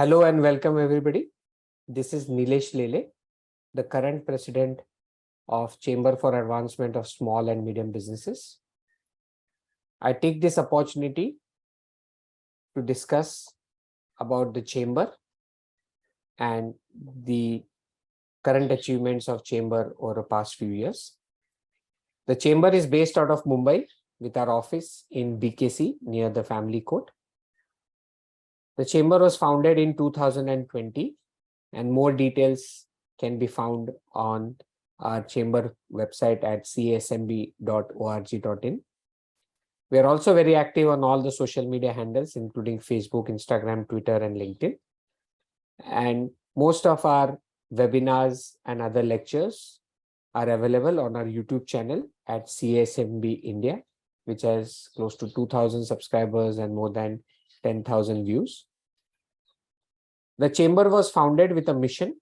Hello and welcome everybody. This is Nilesh Lele, the current president of Chamber for Advancement of Small and Medium Businesses. I take this opportunity to discuss about the Chamber and the current achievements of Chamber over the past few years. The Chamber is based out of Mumbai with our office in BKC near the Family Court. The Chamber was founded in 2020 and more details can be found on our Chamber website at casmb.org.in. We are also very active on all the social media handles, including Facebook, Instagram, Twitter, and LinkedIn. And most of our webinars and other lectures are available on our YouTube channel at CSMB India, which has close to 2,000 subscribers and more than 10,000 views. The Chamber was founded with a mission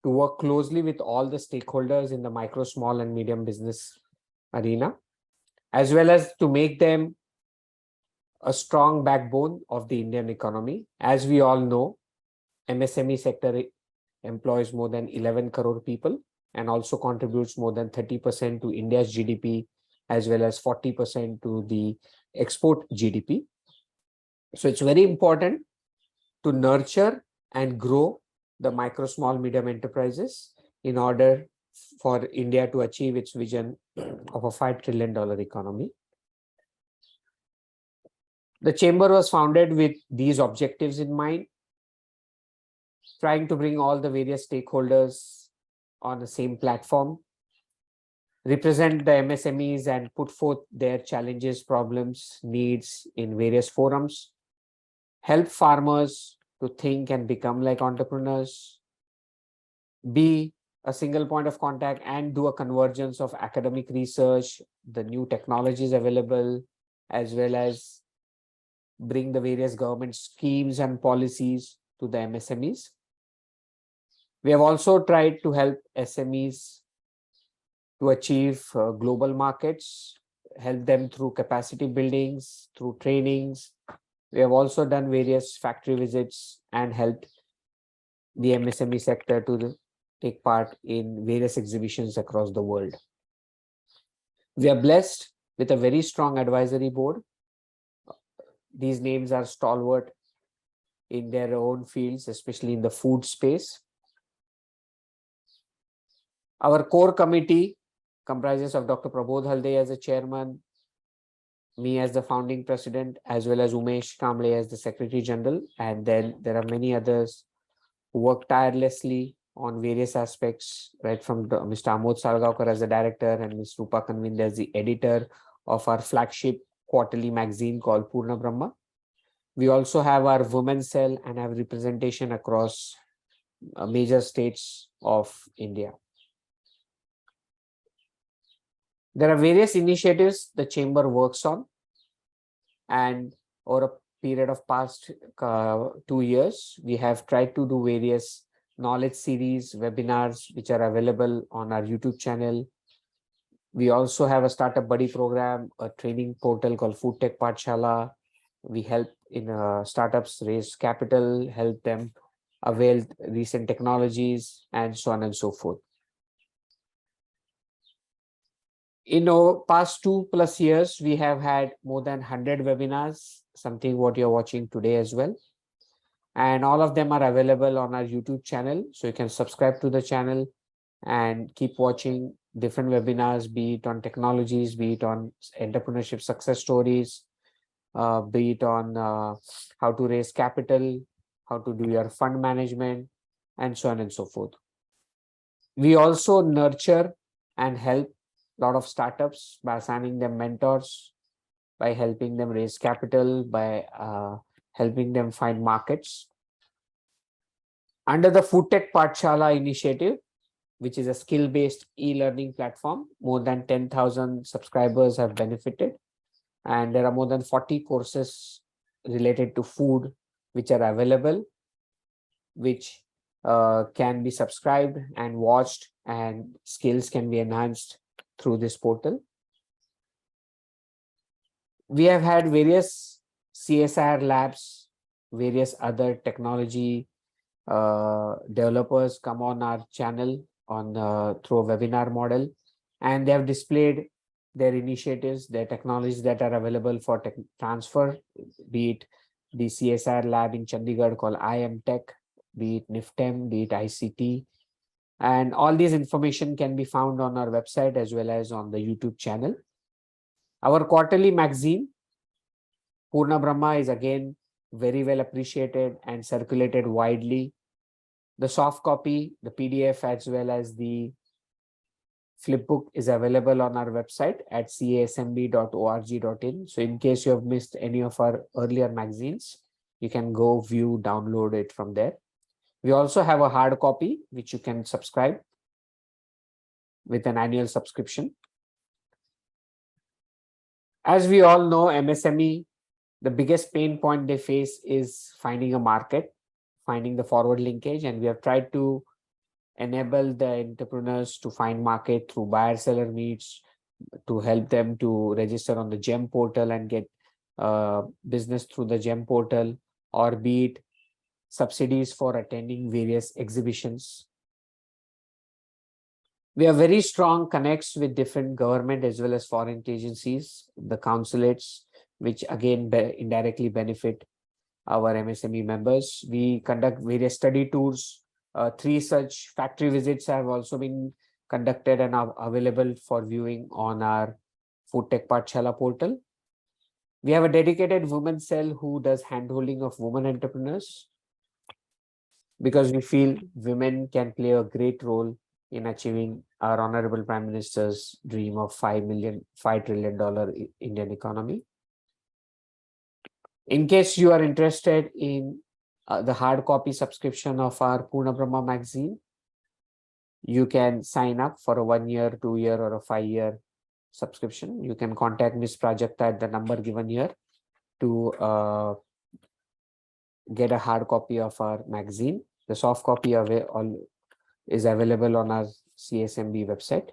to work closely with all the stakeholders in the micro, small, and medium business arena, as well as to make them a strong backbone of the Indian economy. As we all know, MSME sector employs more than 11 crore people and also contributes more than 30% to India's GDP, as well as 40% to the export GDP. So it's very important to nurture and grow the micro, small, medium enterprises in order for India to achieve its vision of a $5 trillion economy. The Chamber was founded with these objectives in mind, trying to bring all the various stakeholders on the same platform, represent the MSMEs and put forth their challenges, problems, needs in various forums, help farmers to think and become like entrepreneurs, be a single point of contact and do a convergence of academic research, the new technologies available, as well as bring the various government schemes and policies to the MSMEs. We have also tried to help SMEs to achieve global markets, help them through capacity buildings, through trainings. We have also done various factory visits and helped the MSME sector to take part in various exhibitions across the world. We are blessed with a very strong advisory board. These names are stalwart in their own fields, especially in the food space. Our core committee comprises of Dr. Prabodh Halde as the chairman, me as the founding president, as well as Umesh Kamble as the secretary general. And then there are many others who work tirelessly on various aspects, right from Mr. Amod Salgaonkar as the director and Ms. Rupa Kanvind as the editor of our flagship quarterly magazine called Purna Brahma. We also have our women's cell and have representation across major states of India. There are various initiatives the Chamber works on, and over a period of past 2 years, we have tried to do various knowledge series, webinars, which are available on our YouTube channel. We also have a startup buddy program, a training portal called Food Tech Pathshala. We help in startups raise capital, help them avail recent technologies, and so on and so forth. In the past 2+ years, we have had more than 100 webinars, something what you're watching today as well. And all of them are available on our YouTube channel. So you can subscribe to the channel and keep watching different webinars, be it on technologies, be it on entrepreneurship success stories, be it on how to raise capital, how to do your fund management, and so on and so forth. We also nurture and help a lot of startups by assigning them mentors, by helping them raise capital, by helping them find markets. Under the Food Tech Pathshala initiative, which is a skill-based e-learning platform, more than 10,000 subscribers have benefited. And there are more than 40 courses related to food which are available, which can be subscribed and watched, and skills can be enhanced through this portal. We have had various CSR labs, various other technology developers come on our channel on through a webinar model, and they have displayed their initiatives, their technologies that are available for tech transfer, be it the CSR lab in Chandigarh called IM Tech, be it NIFTEM, be it ICT, and all these information can be found on our website as well as on the YouTube channel. Our quarterly magazine, Purna Brahma, is again very well appreciated and circulated widely. The soft copy, the PDF, as well as the flipbook is available on our website at casmb.org.in. So in case you have missed any of our earlier magazines, you can go view, download it from there. We also have a hard copy, which you can subscribe with an annual subscription. As we all know, MSME, the biggest pain point they face is finding a market, finding the forward linkage, and we have tried to enable the entrepreneurs to find market through buyer-seller meets, to help them to register on the GEM portal and get business through the GEM portal, or be it subsidies for attending various exhibitions. We have very strong connects with different government as well as foreign agencies, the consulates, which again indirectly benefit our MSME members. We conduct various study tours. 3 such factory visits have also been conducted and are available for viewing on our Food Tech Pathshala portal. We have a dedicated women cell who does handholding of women entrepreneurs, because we feel women can play a great role in achieving our Honorable Prime Minister's dream of $5 trillion Indian economy. In case you are interested in the hard copy subscription of our Purna Brahma magazine, you can sign up for a 1 year, 2 year, or a 5 year subscription. You can contact Ms. Prajakta at the number given here to get a hard copy of our magazine. The soft copy is available on our CSMB website.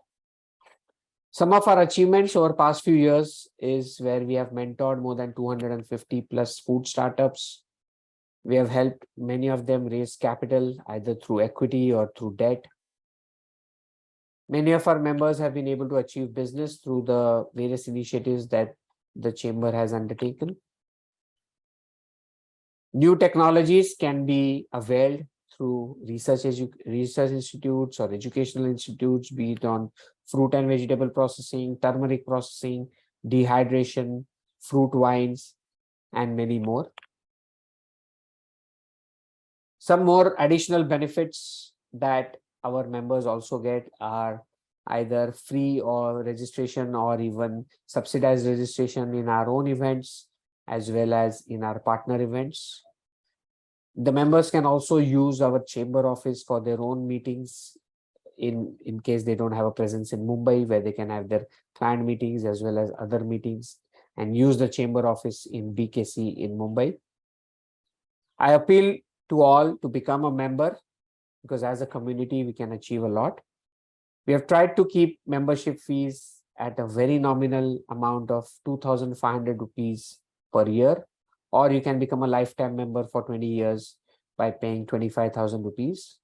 Some of our achievements over past few years is where we have mentored more than 250 plus food startups. We have helped many of them raise capital either through equity or through debt. Many of our members have been able to achieve business through the various initiatives that the chamber has undertaken. New technologies can be availed through research institutes or educational institutes, be it on fruit and vegetable processing, turmeric processing, dehydration, fruit wines, and many more. Some more additional benefits that our members also get are either free or registration or even subsidized registration in our own events as well as in our partner events. The members can also use our chamber office for their own meetings in case they don't have a presence in Mumbai, where they can have their client meetings as well as other meetings, and use the chamber office in BKC in Mumbai. I appeal to all to become a member, because as a community we can achieve a lot. We have tried to keep membership fees at a very nominal amount of 2,500 rupees per year, or you can become a lifetime member for 20 years by paying 25,000 rupees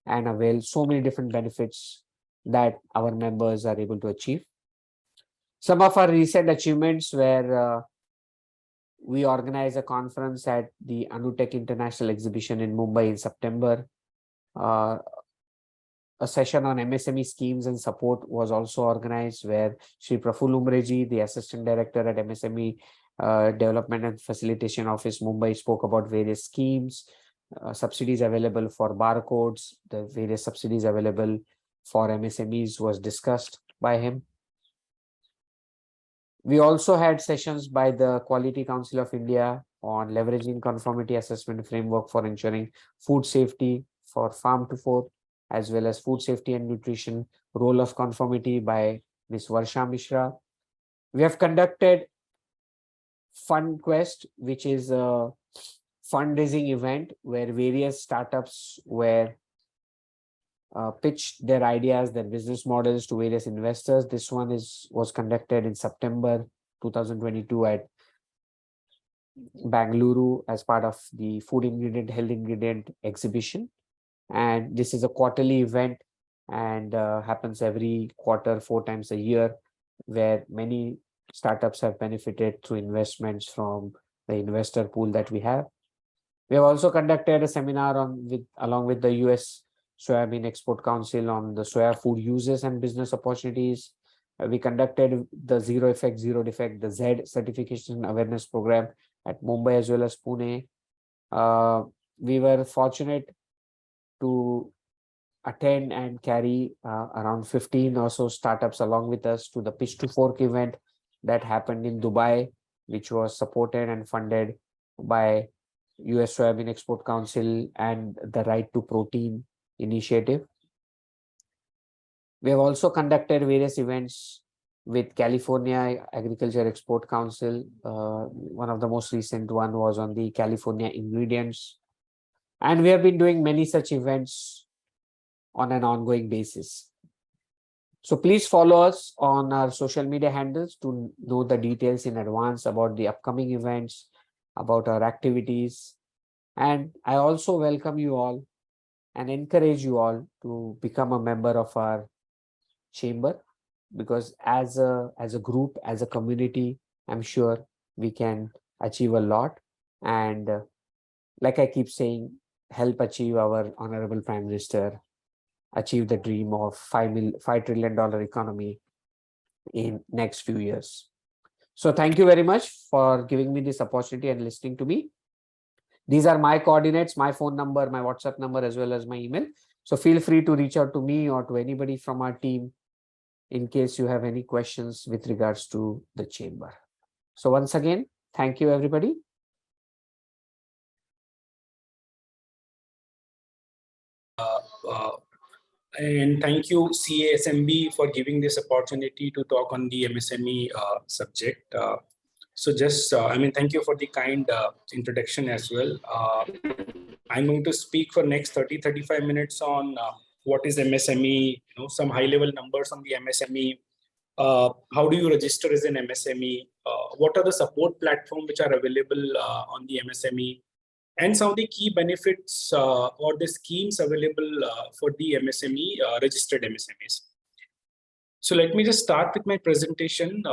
and avail so many different benefits that our members are able to achieve. Some of our recent achievements were we organized a conference at the Anutech International Exhibition in Mumbai in September. A session on MSME schemes and support was also organized, where Shri Praful Umreji, the Assistant Director at MSME Development and Facilitation Office, Mumbai, spoke about various schemes, subsidies available for barcodes, the various subsidies available for MSMEs was discussed by him. We also had sessions by the Quality Council of India on leveraging conformity assessment framework for ensuring food safety for farm to fork, as well as food safety and nutrition, role of conformity by Ms. Varsha Mishra. We have conducted Fund Quest, which is a fundraising event where various startups were pitched their ideas, their business models to various investors. This one was conducted in September 2022 at Bangalore as part of the food ingredient, health ingredient exhibition. And this is a quarterly event and happens every quarter, 4 times a year, where many startups have benefited through investments from the investor pool that we have. We have also conducted a seminar along with the US Soybean Export Council on the soya food uses and business opportunities. We conducted the Zero Effect, Zero Defect, the Z certification awareness program at Mumbai as well as Pune. We were fortunate to attend and carry around 15 or so startups along with us to the Pitch to Fork event that happened in Dubai, which was supported and funded by US Soybean Export Council and the Right to Protein initiative. We have also conducted various events with California Agriculture Export Council. One of the most recent one was on the California ingredients. And we have been doing many such events on an ongoing basis. So please follow us on our social media handles to know the details in advance about the upcoming events, about our activities. And I also welcome you all and encourage you all to become a member of our chamber, because as a group, as a community, I'm sure we can achieve a lot. And like I keep saying, help achieve our Honorable Prime Minister achieve the dream of $5 trillion economy in next few years. So thank you very much for giving me this opportunity and listening to me. These are my coordinates, my phone number, my WhatsApp number, as well as my email. So feel free to reach out to me or to anybody from our team in case you have any questions with regards to the chamber. So once again, thank you, everybody. And thank you, CASMB, for giving this opportunity to talk on the MSME subject. Thank you for the kind introduction as well. I'm going to speak for next 30-35 minutes on what is MSME, some high-level numbers on the MSME. How do you register as an MSME? What are the support platforms which are available on the MSME? And some of the key benefits or the schemes available for the MSME, registered MSMEs. So let me just start with my presentation.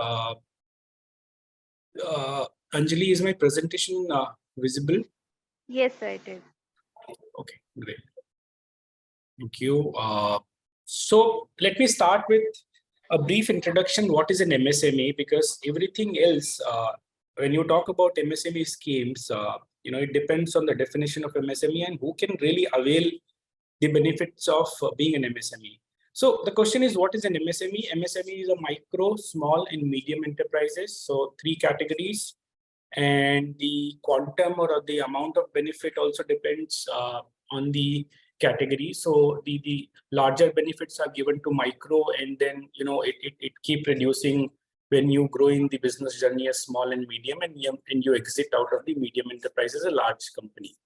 Anjali, is my presentation visible? Yes, sir, it is. Okay, great. Thank you. So let me start with a brief introduction. What is an MSME? Because everything else, when you talk about MSME schemes, it depends on the definition of MSME and who can really avail the benefits of being an MSME. So the question is, what is an MSME? MSME is a micro, small, and medium enterprises. So 3 categories, and the quantum or the amount of benefit also depends on the category. So the larger benefits are given to micro, and then it keep reducing when you grow in the business journey as small and medium, and you exit out of the medium enterprise as a large company.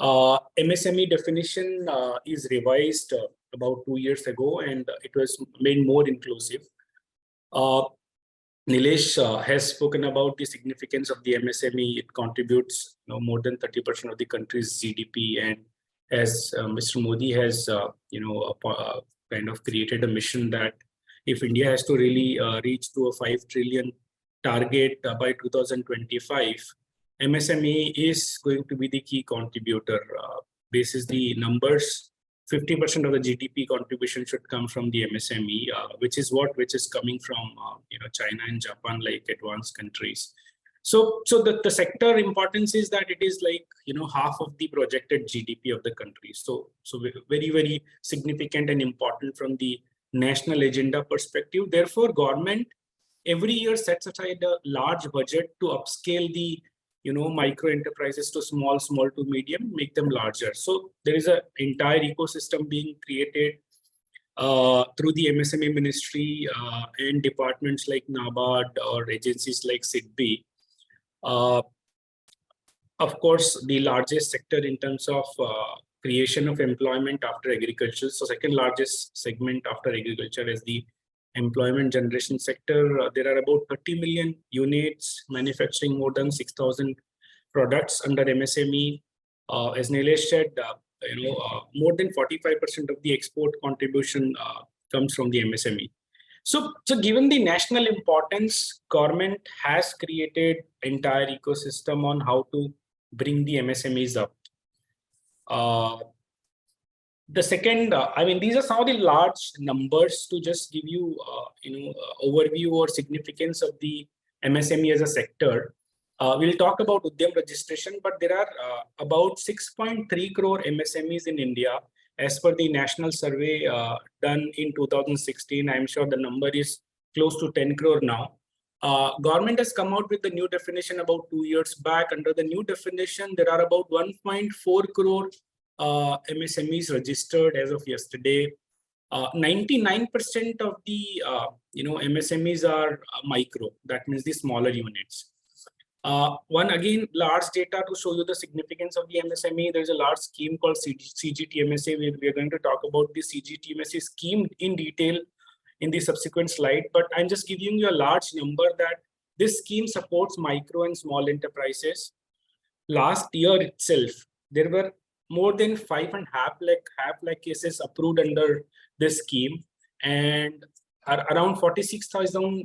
MSME definition is revised about 2 years ago, and it was made more inclusive. Nilesh has spoken about the significance of the MSME. It contributes more than 30% of the country's GDP, and as Mr. Modi has kind of created a mission that if India has to really reach to a 5 trillion target by 2025, MSME is going to be the key contributor. Basis the numbers, 50% of the GDP contribution should come from the MSME, which is coming from China and Japan, like advanced countries. So the sector importance is that it is like half of the projected GDP of the country. So very, very significant and important from the national agenda perspective. Therefore, government every year sets aside a large budget to upscale the micro enterprises to small to medium, make them larger. So there is an entire ecosystem being created through the MSME ministry and departments like NABARD or agencies like SIDBI. Of course, the largest sector in terms of creation of employment after agriculture. So second largest segment after agriculture is the employment generation sector. There are about 30 million units manufacturing more than 6,000 products under MSME. As Nilesh said, more than 45% of the export contribution comes from the MSME. So given the national importance, government has created entire ecosystem on how to bring the MSMEs up. The second, these are some of the large numbers to just give you, overview or significance of the MSME as a sector. We'll talk about Udyam registration, but there are about 6.3 crore MSMEs in India as per the national survey done in 2016. I'm sure the number is close to 10 crore now. Government has come out with the new definition about 2 years back. Under the new definition, there are about 1.4 crore MSMEs registered as of yesterday. 99% of the MSMEs are micro. That means the smaller units. One again, large data to show you the significance of the MSME. There's a large scheme called CGTMSA. We are going to talk about the CGTMSA scheme in detail in the subsequent slide, but I'm just giving you a large number that this scheme supports micro and small enterprises. Last year itself, there were more than 5.5 lakh cases approved under this scheme, and around 46,000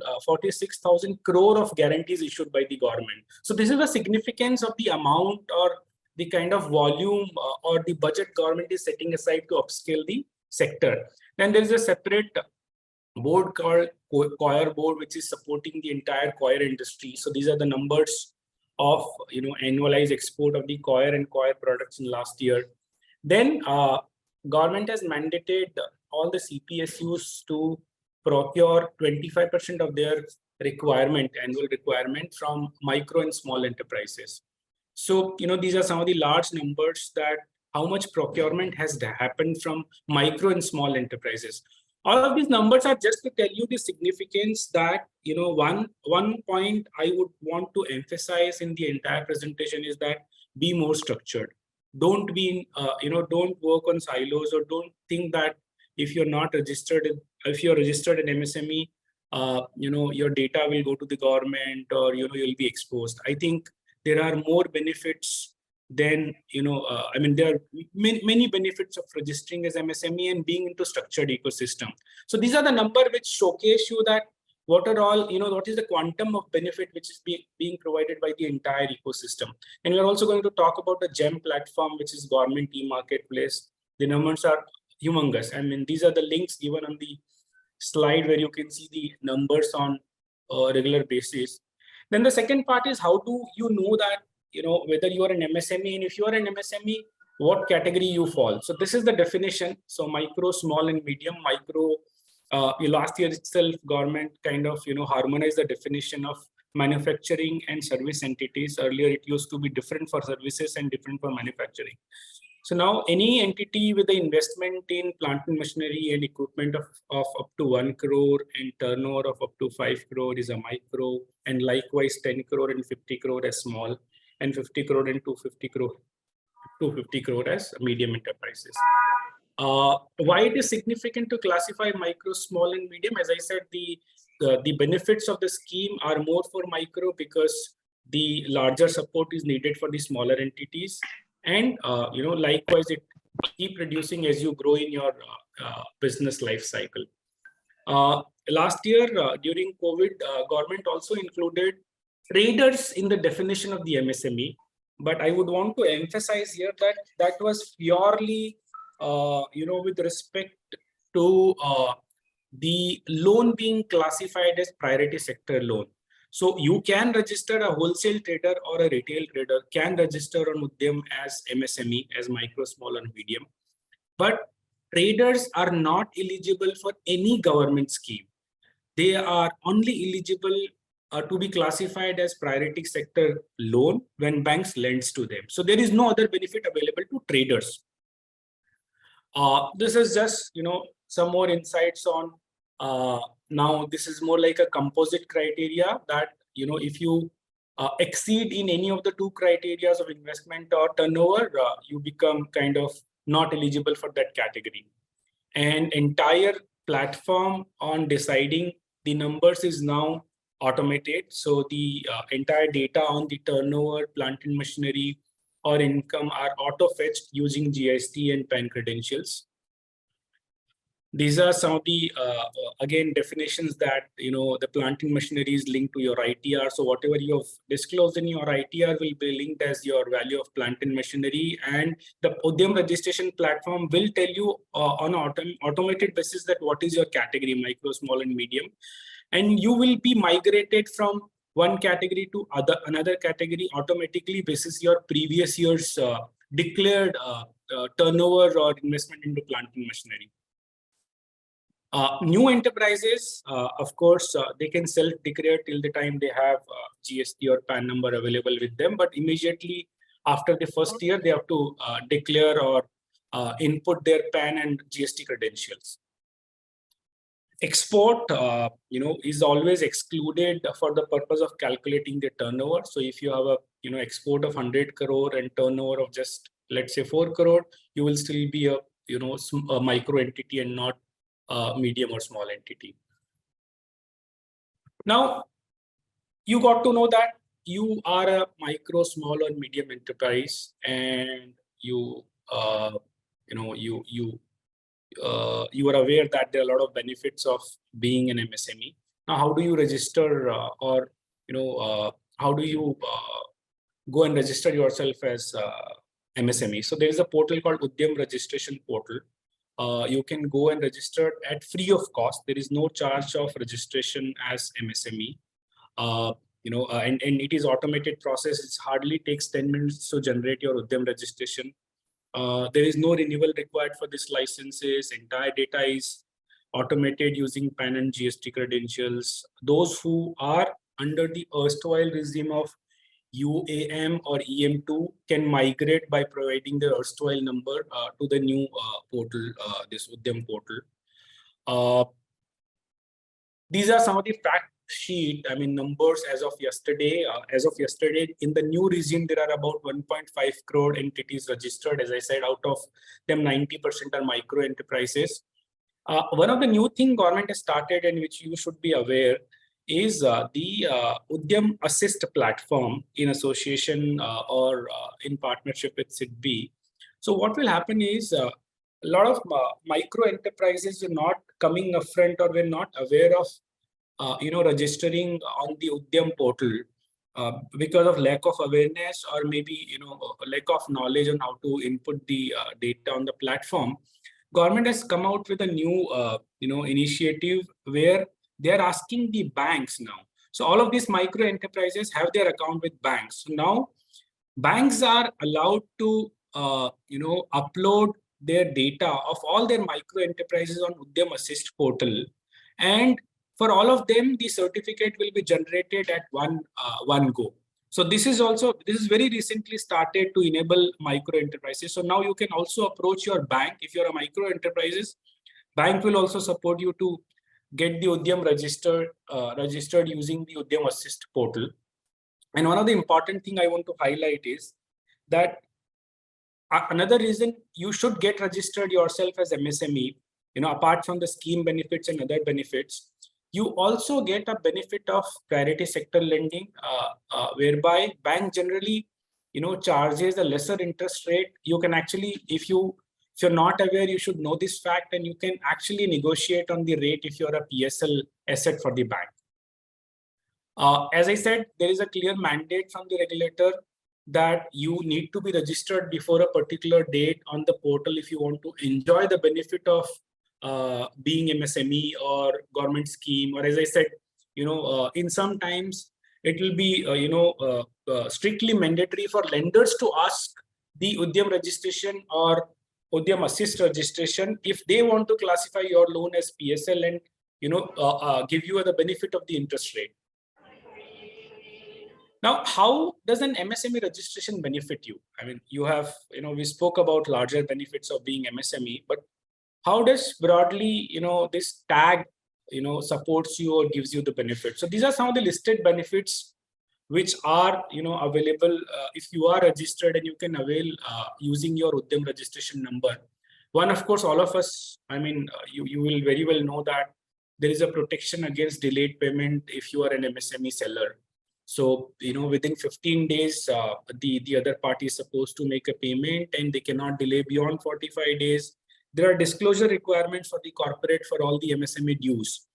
crore of guarantees issued by the government. So this is the significance of the amount or the kind of volume or the budget government is setting aside to upscale the sector. Then there is a separate board called CHAR board, which is supporting the entire coir industry. So these are the numbers of annualized export of the coir and coir products in last year. Then government has mandated all the CPSUs to procure 25% of their annual requirement from micro and small enterprises. So these are some of the large numbers that how much procurement has happened from micro and small enterprises. All of these numbers are just to tell you the significance that, one point I would want to emphasize in the entire presentation is that be more structured. Don't be, don't work on silos, or don't think that if you're not registered, if you're registered in MSME, your data will go to the government, or, you'll be exposed. I think there are more benefits then, there are many benefits of registering as MSME and being into structured ecosystem. So these are the number which showcase you that what are all, what is the quantum of benefit which is being provided by the entire ecosystem. And we're also going to talk about the GEM platform, which is government e-marketplace. The numbers are humongous. These are the links given on the slide where you can see the numbers on a regular basis. Then the second part is how do you know that, whether you are an MSME, and if you are an MSME, what category you fall. So this is the definition. So micro, small and medium. Micro, last year itself, government kind of, harmonized the definition of manufacturing and service entities. Earlier, it used to be different for services and different for manufacturing. So now any entity with the investment in plant and machinery and equipment of up to 1 crore and turnover of up to 5 crore is a micro, and likewise 10 crore and 50 crore as small, and 50 crore and 250 crore as medium enterprises. Why it is significant to classify micro, small and medium? As I said, the benefits of the scheme are more for micro because the larger support is needed for the smaller entities. And likewise, it keep reducing as you grow in your business life cycle. Last year, during COVID, government also included traders in the definition of the MSME. But I would want to emphasize here that that was purely, with respect to the loan being classified as priority sector loan. So you can register a wholesale trader or a retail trader can register on Udyam as MSME, as micro, small and medium. But traders are not eligible for any government scheme. They are only eligible to be classified as priority sector loan when banks lends to them. So there is no other benefit available to traders. This is just, some more insights on now this is more like a composite criteria that, if you exceed in any of the two criteria of investment or turnover, you become kind of not eligible for that category. And entire platform on deciding the numbers is now automated. So the entire data on the turnover, plant and machinery, or income are auto-fetched using GST and PAN credentials. These are some of the, again, definitions that, the plant and machinery is linked to your ITR. So whatever you have disclosed in your ITR will be linked as your value of plant and machinery. And the Udyam registration platform will tell you on an automated basis that what is your category, micro, small, and medium. And you will be migrated from one category to another category automatically basis your previous year's declared turnover or investment into plant and machinery. New enterprises, of course, they can self-declare till the time they have GST or PAN number available with them, but immediately after the first year, they have to declare or input their PAN and GST credentials. Export, is always excluded for the purpose of calculating the turnover. So if you have a, export of 100 crore and turnover of just, let's say 4 crore, you will still be a micro entity and not medium or small entity. Now, you got to know that you are a micro, small, or medium enterprise, and you are aware that there are a lot of benefits of being an MSME. Now, how do you register, how do you go and register yourself as MSME? So there is a portal called Udyam Registration Portal. You can go and register at free of cost. There is no charge of registration as MSME. And it is automated process. It hardly takes 10 minutes to generate your Udyam registration. There is no renewal required for these licenses. Entire data is automated using PAN and GST credentials. Those who are under the erstwhile regime of UAM or EM2 can migrate by providing their erstwhile number to the new portal, this Udyam portal. These are some of the fact sheet, numbers as of yesterday. In the new regime, there are about 1.5 crore entities registered. As I said, out of them, 90% are micro enterprises. One of the new thing government has started and which you should be aware is the Udyam Assist platform in association or in partnership with SIDBI. So what will happen is a lot of micro enterprises are not coming upfront or we're not aware of registering on the Udyam portal because of lack of awareness or maybe lack of knowledge on how to input the data on the platform. Government has come out with a new initiative where they are asking the banks now. So all of these micro enterprises have their account with banks. So now banks are allowed to upload their data of all their micro enterprises on Udyam Assist portal, and for all of them the certificate will be generated at one go. So this is very recently started to enable micro enterprises. So now you can also approach your bank. If you're a micro enterprises, bank will also support you to get the Udyam registered using the Udyam Assist portal. And one of the important thing I want to highlight is that another reason you should get registered yourself as MSME, apart from the scheme benefits and other benefits, you also get a benefit of priority sector lending, whereby bank generally, charges a lesser interest rate. You can actually, if you're not aware, you should know this fact, and you can actually negotiate on the rate if you're a PSL asset for the bank. As I said, there is a clear mandate from the regulator that you need to be registered before a particular date on the portal if you want to enjoy the benefit of being MSME or government scheme. Or as I said, in some times it will be strictly mandatory for lenders to ask the Udyam registration or Udyam Assist registration if they want to classify your loan as PSL and give you the benefit of the interest rate. Now, how does an MSME registration benefit you? You have, we spoke about larger benefits of being MSME, but how does broadly, this tag, supports you or gives you the benefit? So these are some of the listed benefits which are, available if you are registered and you can avail using your Udyam registration number. One, of course, all of us, you will very well know that there is a protection against delayed payment if you are an MSME seller. So, within 15 days, the other party is supposed to make a payment and they cannot delay beyond 45 days. There are disclosure requirements for the corporate for all the MSME dues.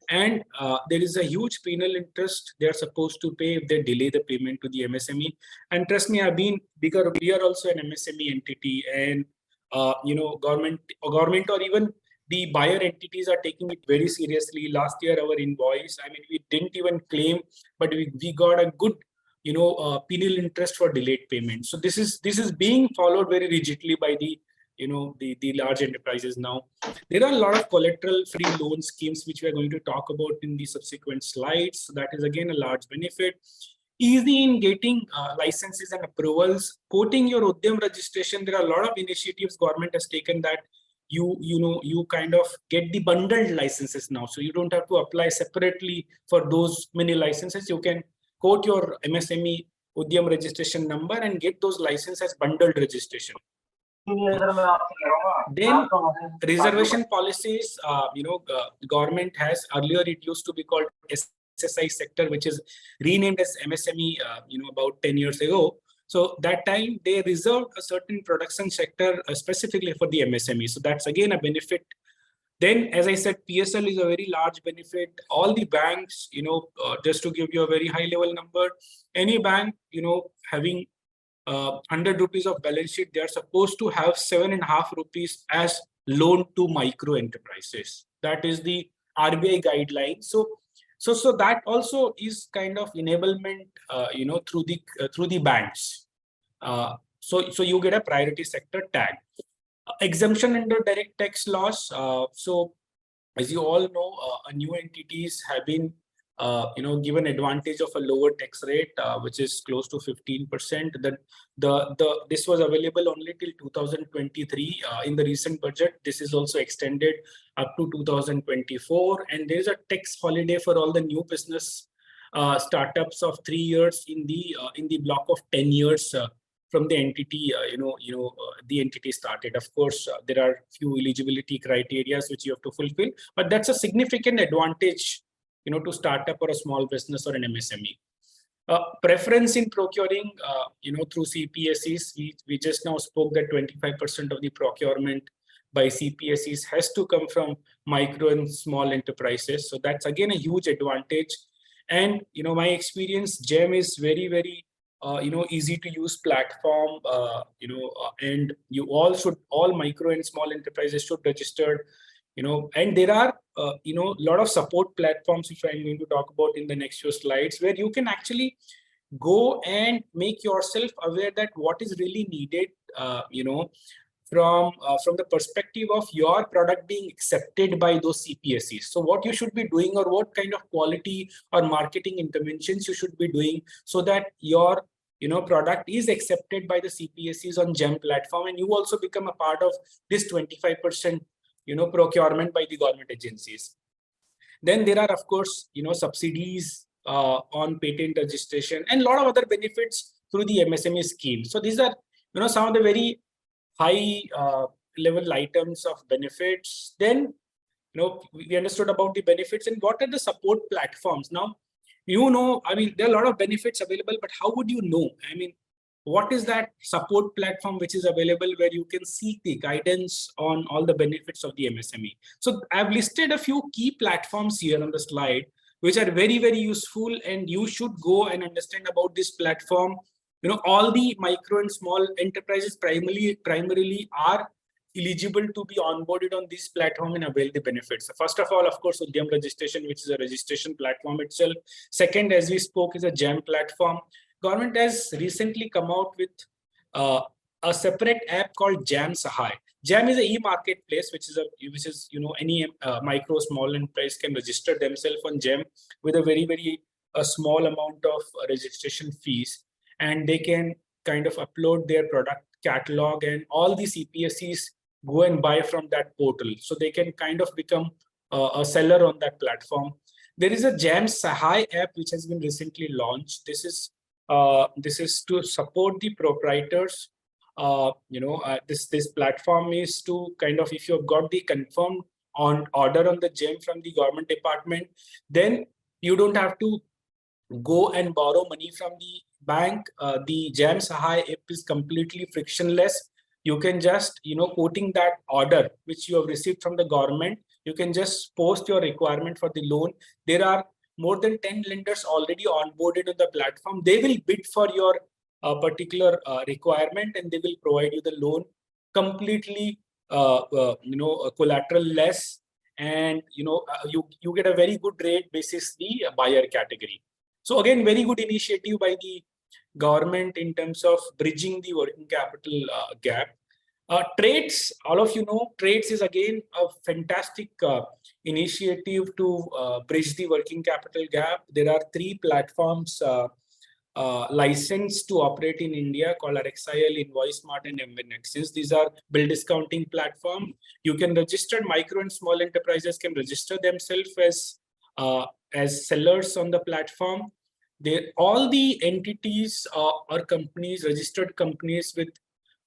And there is a huge penal interest they are supposed to pay if they delay the payment to the MSME. And trust me, because we are also an MSME entity, and government or even the buyer entities are taking it very seriously. Last year, our invoice, we didn't even claim, but we got a good penal interest for delayed payment. So this is being followed very rigidly by the the large enterprises now. There are a lot of collateral-free loan schemes which we are going to talk about in the subsequent slides. So that is again a large benefit. Easy in getting licenses and approvals. Quoting your Udyam registration, there are a lot of initiatives government has taken that you kind of get the bundled licenses now. So you don't have to apply separately for those many licenses. You can quote your MSME Udyam registration number and get those licenses as bundled registration. Then reservation policies, the government has, earlier it used to be called SSI sector, which is renamed as MSME, about 10 years ago. So that time they reserved a certain production sector specifically for the MSME. So that's again a benefit. Then, as I said, PSL is a very large benefit. All the banks, just to give you a very high level number, any bank, having 100 rupees of balance sheet, they are supposed to have 7.5 rupees as loan to micro enterprises. That is the RBI guideline. So that also is kind of enablement, through the banks. So you get a priority sector tag. Exemption under direct tax laws. So as you all know, new entities have been given advantage of a lower tax rate, which is close to 15%. This was available only till 2023. In the recent budget, this is also extended up to 2024. And there is a tax holiday for all the new business startups of 3 years in the block of 10 years from the entity. The entity started. Of course, there are few eligibility criteria which you have to fulfill, but that's a significant advantage to start up or a small business or an MSME. Preference in procuring, through CPSEs. We just now spoke that 25% of the procurement by CPSEs has to come from micro and small enterprises. So that's again a huge advantage. And my experience, GEM is very, very easy to use platform. And all micro and small enterprises should register. And there are a lot of support platforms which I'm going to talk about in the next few slides, where you can actually go and make yourself aware that what is really needed, from the perspective of your product being accepted by those CPSEs. So what you should be doing, or what kind of quality or marketing interventions you should be doing, so that your product is accepted by the CPSEs on GEM platform, and you also become a part of this 25% procurement by the government agencies. Then there are, of course, subsidies on patent registration and a lot of other benefits through the MSME scheme. So these are, some of the very high level items of benefits. Then, we understood about the benefits and what are the support platforms. Now, there are a lot of benefits available, but how would you know? What is that support platform which is available where you can seek the guidance on all the benefits of the MSME? So I've listed a few key platforms here on the slide, which are very, very useful, and you should go and understand about this platform. All the micro and small enterprises primarily are eligible to be onboarded on this platform and avail the benefits. So first of all, of course, Udyam registration, which is a registration platform itself. Second, as we spoke, is a GEM platform. Government has recently come out with a separate app called GEM Sahai. GEM is an e-marketplace, which is any micro small enterprise can register themselves on GEM with a very, very small amount of registration fees, and they can kind of upload their product catalog, and all the CPSEs go and buy from that portal. So they can kind of become a seller on that platform. There is a GEM Sahai app which has been recently launched. This is to support the proprietors. This platform is to kind of, if you've got the confirmed on order on the GEM from the government department, then you don't have to go and borrow money from the bank. The GEM Sahay app is completely frictionless. You can just, quoting that order which you have received from the government, you can just post your requirement for the loan. There are more than 10 lenders already onboarded on the platform. They will bid for your particular requirement, and they will provide you the loan completely, collateral less, and you get a very good rate basis the buyer category. So again, very good initiative by the government in terms of bridging the working capital gap. Trades, all of you know, trades is again a fantastic initiative to bridge the working capital gap. There are 3 platforms licensed to operate in India called RXIL, InvoiceSmart, and MNXs. These are bill discounting platform. You can register, micro and small enterprises can register themselves as sellers on the platform. All the entities or companies, registered companies with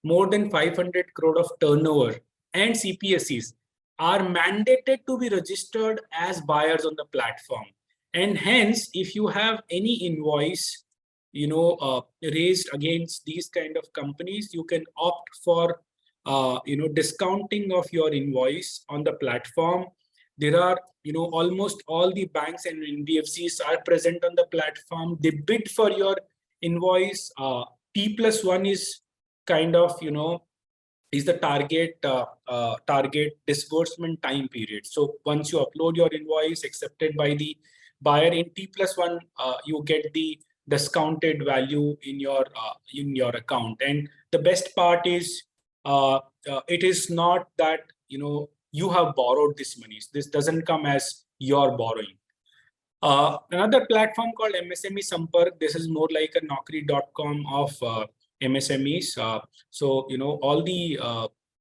more than 500 crore of turnover and CPSEs are mandated to be registered as buyers on the platform. And hence, if you have any invoice, raised against these kind of companies, you can opt for, discounting of your invoice on the platform. There are, almost all the banks and NBFCs are present on the platform. They bid for your invoice. T+1 is kind of, is the target disbursement time period. So once you upload your invoice accepted by the buyer in T+1, you get the discounted value in your account. And the best part is, it is not that you have borrowed this money. This doesn't come as your borrowing. Another platform called MSME Sampark. This is more like a Naukri.com of MSMEs. So all the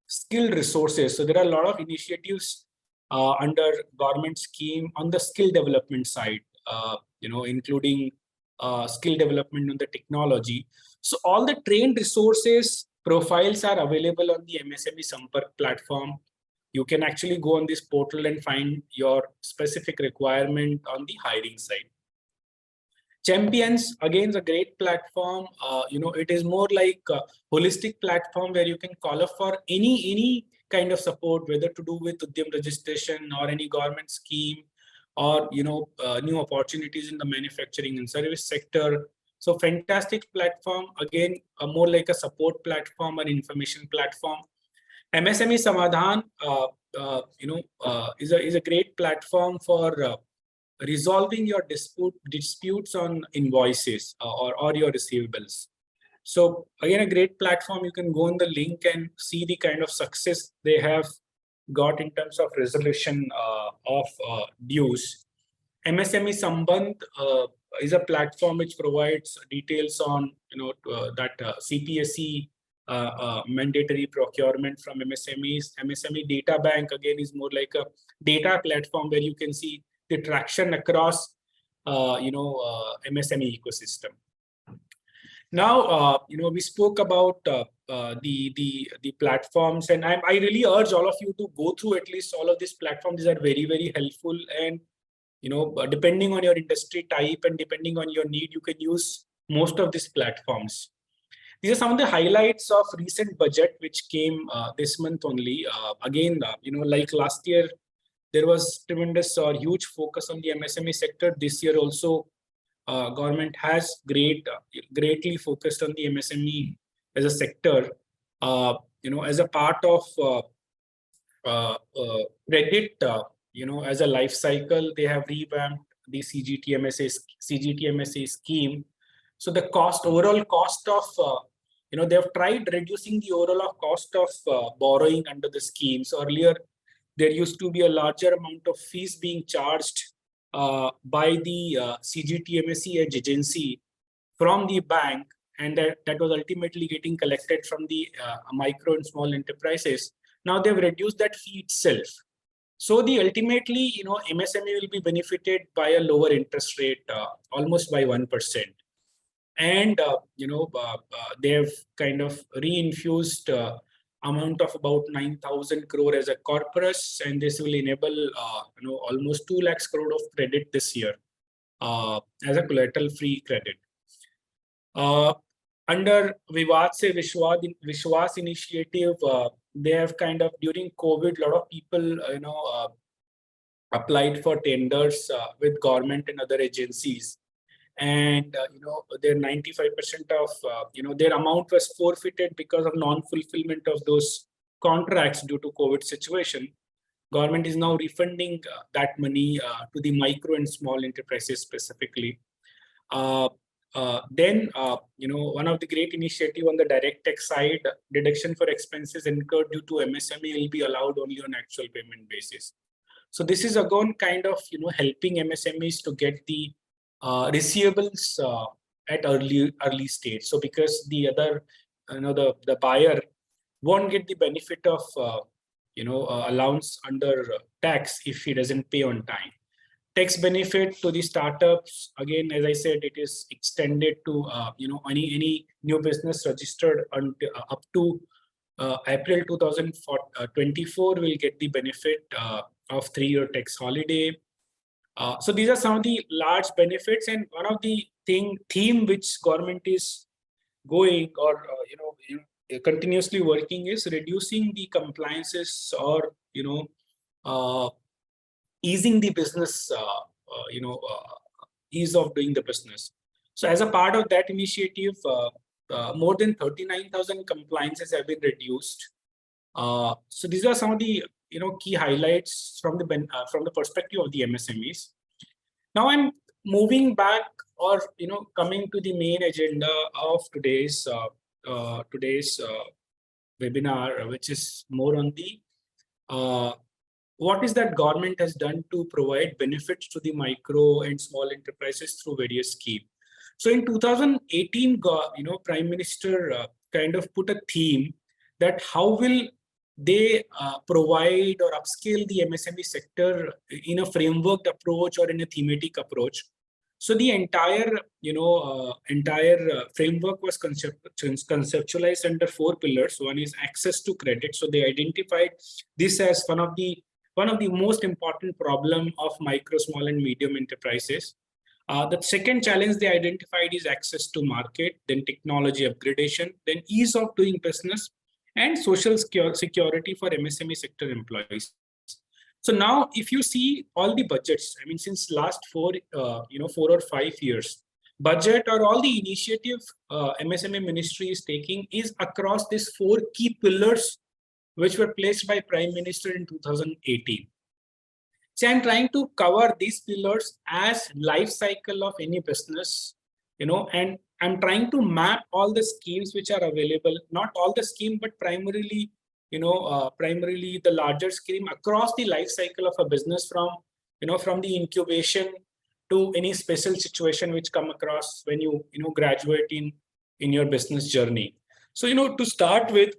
skilled resources. So there are a lot of initiatives under government scheme on the skill development side, including skill development on the technology. So all the trained resources profiles are available on the MSME Sampark platform. You can actually go on this portal and find your specific requirement on the hiring side. Champions, again, is a great platform. It is more like a holistic platform where you can call up for any kind of support, whether to do with Udyam registration or any government scheme, or new opportunities in the manufacturing and service sector. So fantastic platform, again, more like a support platform or information platform. MSME Samadhan, is a great platform for resolving your disputes on invoices or your receivables. So again, a great platform. You can go on the link and see the kind of success they have got in terms of resolution of dues. MSME Sambandh is a platform which provides details on that CPSE mandatory procurement from MSMEs. MSME Data Bank again is more like a data platform where you can see the traction across MSME ecosystem. Now we spoke about the platforms, and I really urge all of you to go through at least all of these platforms. These are very, very helpful, and depending on your industry type and depending on your need, you can use most of these platforms. These are some of the highlights of recent budget which came this month only. Again, like last year, there was tremendous or huge focus on the MSME sector. This year also, government has greatly focused on the MSME as a sector. As a part of credit, as a life cycle, they have revamped the CGTMSA scheme. So the overall cost of, they have tried reducing the overall cost of borrowing under the schemes. Earlier, there used to be a larger amount of fees being charged by the CGTMSE Edge agency from the bank, and that was ultimately getting collected from the micro and small enterprises. Now they've reduced that fee itself. So ultimately, MSME will be benefited by a lower interest rate, almost by 1%. And they have kind of reinfused amount of about 9,000 crore as a corpus, and this will enable almost 2 lakhs crore of credit this year as a collateral-free credit. Under Vivad Se Vishwas initiative, they have kind of, during COVID, a lot of people applied for tenders with government and other agencies, and their 95% of their amount was forfeited because of non-fulfillment of those contracts due to COVID situation. Government is now refunding that money to the micro and small enterprises specifically. Then one of the great initiative on the direct tax side, deduction for expenses incurred due to MSME will be allowed only on actual payment basis. So this is again kind of helping MSMEs to get the receivables at early stage. So because the other the buyer won't get the benefit of allowance under tax if he doesn't pay on time. Tax benefit to the startups, again, as I said, it is extended to any new business registered up to April 2024 will get the benefit of 3-year tax holiday. So these are some of the large benefits, and one of the theme which government is going or continuously working is reducing the compliances or easing the business, ease of doing the business. So as a part of that initiative, more than 39,000 compliances have been reduced. So these are some of the key highlights from the perspective of the MSMEs. Now I'm moving back or coming to the main agenda of today's webinar, which is more on the what is that government has done to provide benefits to the micro and small enterprises through various schemes. So in 2018, Prime Minister kind of put a theme that how will they provide or upscale the MSME sector in a framework approach or in a thematic approach. So the entire framework was conceptualized under 4 pillars. One is access to credit. So they identified this as one of the most important problem of micro, small, and medium enterprises. The second challenge they identified is access to market, then technology upgradation, then ease of doing business, and social security for MSME sector employees. So now, if you see all the budgets, I mean, since last 4 or 5 years, budget or all the initiative MSME ministry is taking is across these 4 key pillars, which were placed by Prime Minister in 2018. So I'm trying to cover these pillars as life cycle of any business, and I'm trying to map all the schemes which are available, not all the scheme, but primarily the larger scheme across the life cycle of a business from the incubation to any special situation which come across when you graduate in your business journey. So, to start with,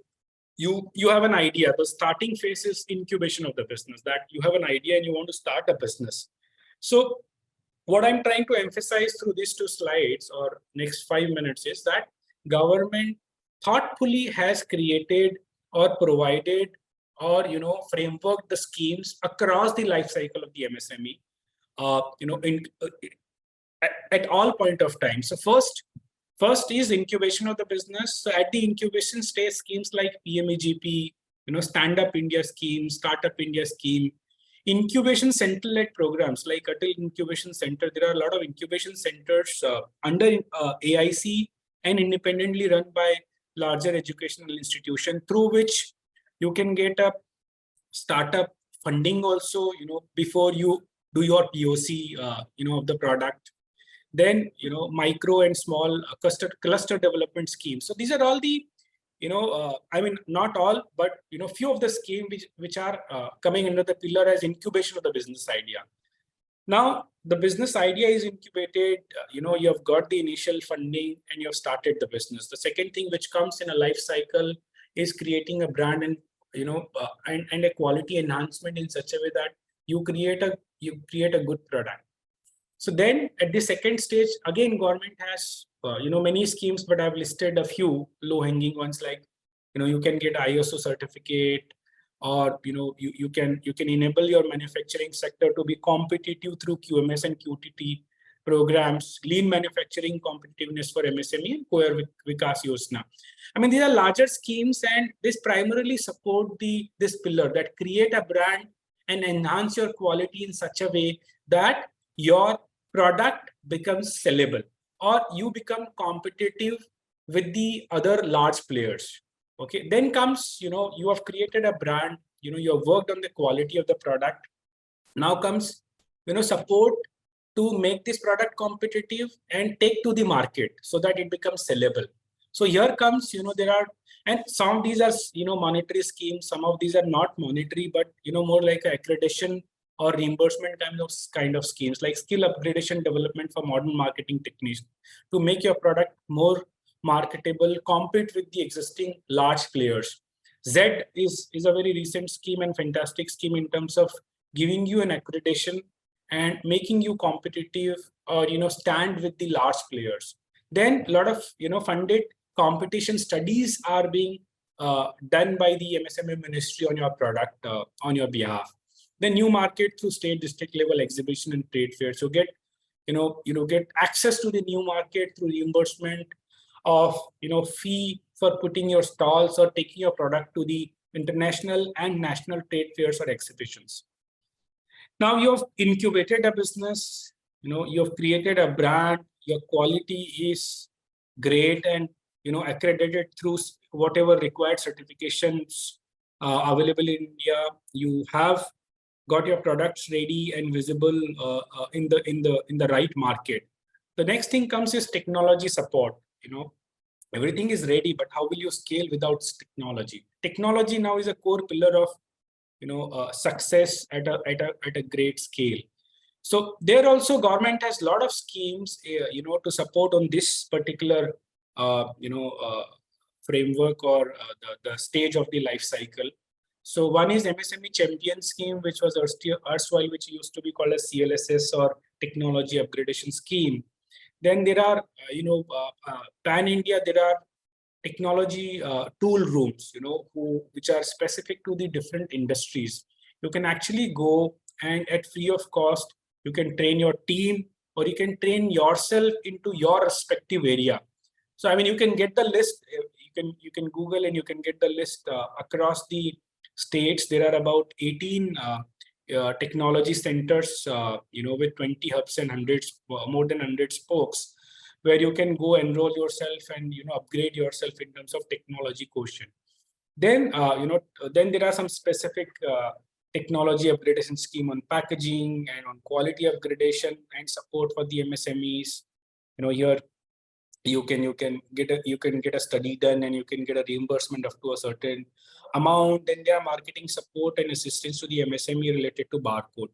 you have an idea. The starting phase is incubation of the business, that you have an idea and you want to start a business. So what I'm trying to emphasize through these 2 slides or next 5 minutes is that government thoughtfully has created or provided or framework the schemes across the life cycle of the MSME at all point of time. So first is incubation of the business. So at the incubation stage, schemes like PMEGP, Stand Up India scheme, Startup India scheme, incubation center-led programs like Atal Incubation Center. There are a lot of incubation centers under AIC and independently run by larger educational institution, through which you can get a startup funding also, before you do your POC, of the product. Then, micro and small cluster development schemes. So these are all the, I mean, not all, but, few of the schemes which are coming under the pillar as incubation of the business idea. Now, the business idea is incubated, you have got the initial funding and you have started the business. The second thing which comes in a life cycle is creating a brand and, and a quality enhancement in such a way that you create a good product. So then at the second stage, again, government has, many schemes, but I've listed a few low-hanging ones like, you can get ISO certificate, or you can enable your manufacturing sector to be competitive through QMS and QTT programs, lean manufacturing competitiveness for MSME, and Koyar Vikas Yojana. I mean, these are larger schemes, and this primarily support this pillar that create a brand and enhance your quality in such a way that your product becomes sellable or you become competitive with the other large players. Okay, then comes, you have created a brand, you have worked on the quality of the product. Now comes, support to make this product competitive and take to the market so that it becomes sellable. So here comes, there are, and some of these are, monetary schemes. Some of these are not monetary, but, more like accreditation or reimbursement kind of schemes, like skill upgradation development for modern marketing techniques to make your product more marketable, compete with the existing large players. Z is a very recent scheme and fantastic scheme in terms of giving you an accreditation and making you competitive or stand with the large players. Then a lot of funded competition studies are being done by the MSME ministry on your product on your behalf. The new market through state district level exhibition and trade fairs. So get get access to the new market through reimbursement of fee for putting your stalls or taking your product to the international and national trade fairs or exhibitions. Now you have incubated a business, you have created a brand, your quality is great and accredited through whatever required certifications available in India. You have got your products ready and visible in the right market. The next thing comes is technology support. Everything is ready, but how will you scale without technology? Technology now is a core pillar of success at a great scale. So there also government has a lot of schemes to support on this particular framework or the stage of the life cycle. So one is MSME champion scheme, which was erstwhile, which used to be called as CLSS or technology upgradation scheme. Then there are pan India, there are technology tool rooms, which are specific to the different industries. You can actually go and at free of cost, you can train your team or you can train yourself into your respective area. So, I mean, you can get the list, you can Google and you can get the list across the states. There are about 18 technology centers, with 20 hubs and more than 100 spokes, where you can go enroll yourself and upgrade yourself in terms of technology quotient. Then then there are some specific technology upgradation scheme on packaging and on quality upgradation and support for the MSMEs. Here you can get a study done and you can get a reimbursement up to a certain amount. Then there are marketing support and assistance to the MSME related to barcode.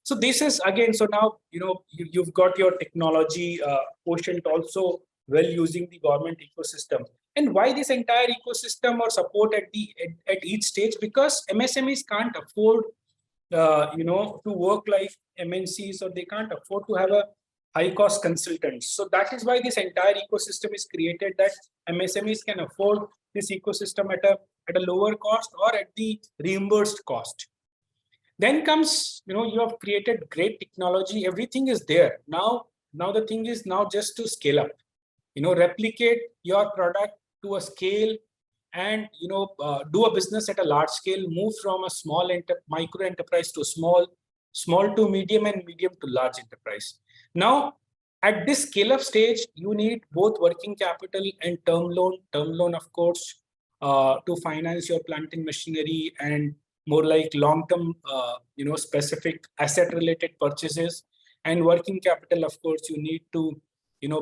So this is again, so now you've got your technology quotient also well using the government ecosystem. And why this entire ecosystem or support at each stage? Because MSMEs can't afford to work like MNCs, or they can't afford to have a high cost consultants. So that is why this entire ecosystem is created, that MSMEs can afford this ecosystem at a lower cost or at the reimbursed cost. Then comes, you have created great technology, everything is there. Now the thing is now just to scale up, replicate your product to a scale and, do a business at a large scale, move from a small micro enterprise to small to medium and medium to large enterprise. Now, at this scale up stage, you need both working capital and term loan, of course, to finance your plant and machinery and more like long-term, specific asset-related purchases. And working capital, of course, you need to,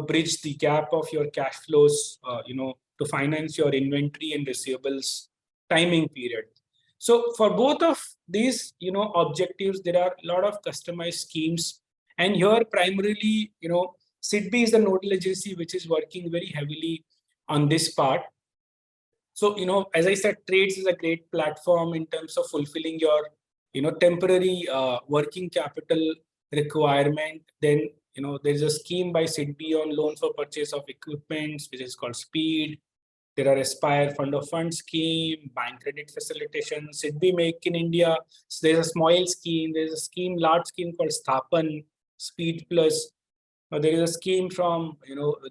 bridge the gap of your cash flows, to finance your inventory and receivables timing period. So for both of these, objectives, there are a lot of customized schemes. And here primarily, SIDBI is the nodal agency which is working very heavily on this part. So, as I said, trades is a great platform in terms of fulfilling your, temporary working capital requirement. Then, there's a scheme by SIDBI on loan for purchase of equipment, which is called SPEED. There are Aspire Fund of Funds scheme, bank credit facilitation, SIDBI Make in India. So there's a small scheme. There's a scheme, large scheme called Sthapan, Speed Plus. There is a scheme from,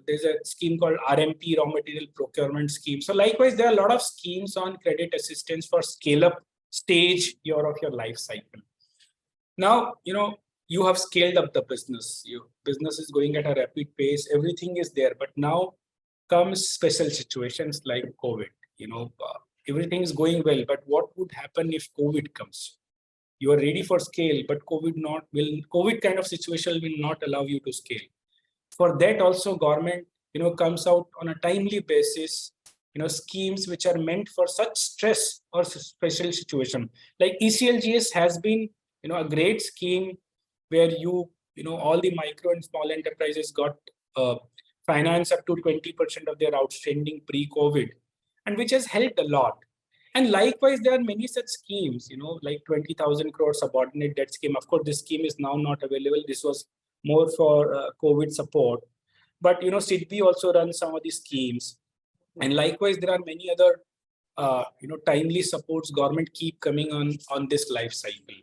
there's a scheme called RMP, Raw Material Procurement Scheme. So likewise, there are a lot of schemes on credit assistance for scale up stage of your life cycle. Now, you have scaled up the business. Your business is going at a rapid pace. Everything is there. But now comes special situations like COVID. Everything is going well. But what would happen if COVID comes? You are ready for scale, but COVID kind of situation will not allow you to scale. For that also government, comes out on a timely basis, schemes which are meant for such stress or special situation. Like ECLGS has been, a great scheme where all the micro and small enterprises got finance up to 20% of their outstanding pre-COVID, and which has helped a lot. And likewise, there are many such schemes, like 20,000 crore subordinate debt scheme. Of course, this scheme is now not available. This was more for COVID support. But, SIDBI also runs some of these schemes. And likewise, there are many other, timely supports government keep coming on this life cycle.